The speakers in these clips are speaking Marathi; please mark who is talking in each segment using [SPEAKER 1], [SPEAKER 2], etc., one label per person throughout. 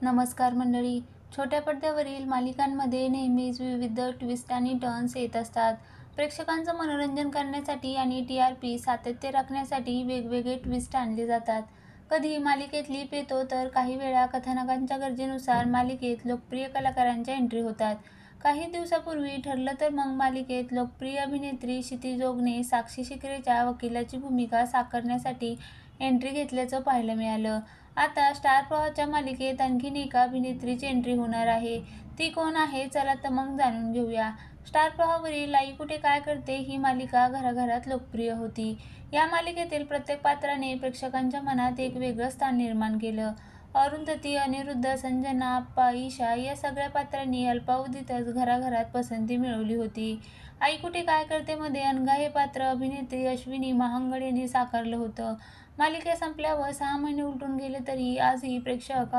[SPEAKER 1] नमस्कार मंडळी. छोट्या पडद्यावरील मालिकांमध्ये नेहमीच विविध ट्विस्ट आणि टर्न्स येत असतात. प्रेक्षकांचं मनोरंजन करण्यासाठी आणि टी.आर.पी. सातत्य राखण्यासाठी वेगवेगळे ट्विस्ट आणले जातात. कधी मालिकेत लीप येतो तर काही वेळा कथानकांच्या गरजेनुसार मालिकेत लोकप्रिय कलाकारांच्या एंट्री होतात. काही दिवसांपूर्वी ठरलं तर मग मालिकेत लोकप्रिय अभिनेत्री क्षितिज ओकने साक्षी शिर्केच्या वकिलाची भूमिका साकारण्यासाठी एंट्री घेतल्याचं पाहायला मिळालं. आता स्टार प्रवाहाच्या मालिकेत आणखीन एका अभिनेत्रीची एंट्री होणार आहे. ती कोण आहे? चला तर मग जाणून घेऊया. स्टार प्रवाहावरील आई कुठे काय करते ही मालिका घराघरात लोकप्रिय होती. या मालिकेतील प्रत्येक पात्राने प्रेक्षकांच्या मनात एक वेगळं स्थान निर्माण केलं. अरुंधती, अनिरुद्ध, संजना, आप्पा, ईशा या सगळ्या पात्रांनी अल्पावधीतच घराघरात पसंती मिळवली होती. आई कुठे काय करते मध्ये अनघा हे पात्र अभिनेत्री अश्विनी महांगड यांनी साकारलं होतं. मालिका संपल्यावर 6 महिने उलटून गेले तरी आजही प्रेक्षक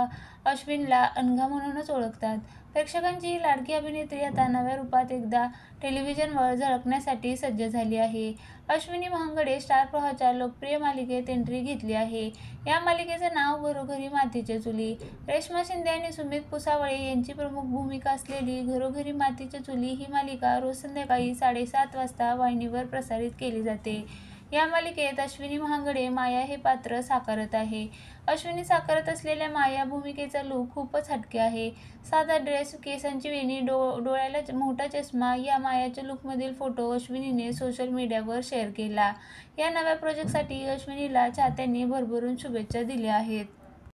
[SPEAKER 1] अश्विनला अनघा म्हणूनच ओळखतात. प्रेक्षकांची ही लाडकी अभिनेत्री आता नव्या रूपात एकदा टेलिव्हिजनवर झळकण्यासाठी सज्ज झाली आहे. अश्विनी महांगडे स्टार प्रवाहाच्या लोकप्रिय मालिकेत एंट्री घेतली आहे. या मालिकेचं नाव घरोघरी मातीच्या चुली. रेश्मा शिंदे आणि सुमित पुसावळे यांची प्रमुख भूमिका असलेली घरोघरी मातीच्या चुली ही मालिका रोज संध्याकाळी 7:30 वाजता वाहिनीवर प्रसारित केली जाते. या मालिकेत अश्विनी महांगडे माया हे पात्र साकारत आहे. अश्विनी साकारत असलेल्या माया भूमिकेचा लूक खूपच हटके आहे. साधा ड्रेस, केसांची वेणी, डोळ्याला मोठा चष्मा या मायाच्या लूकमधील फोटो अश्विनीने सोशल मीडियावर शेअर केला. या नव्या प्रोजेक्टसाठी अश्विनीला चाहत्यांनी भरभरून शुभेच्छा दिल्या आहेत.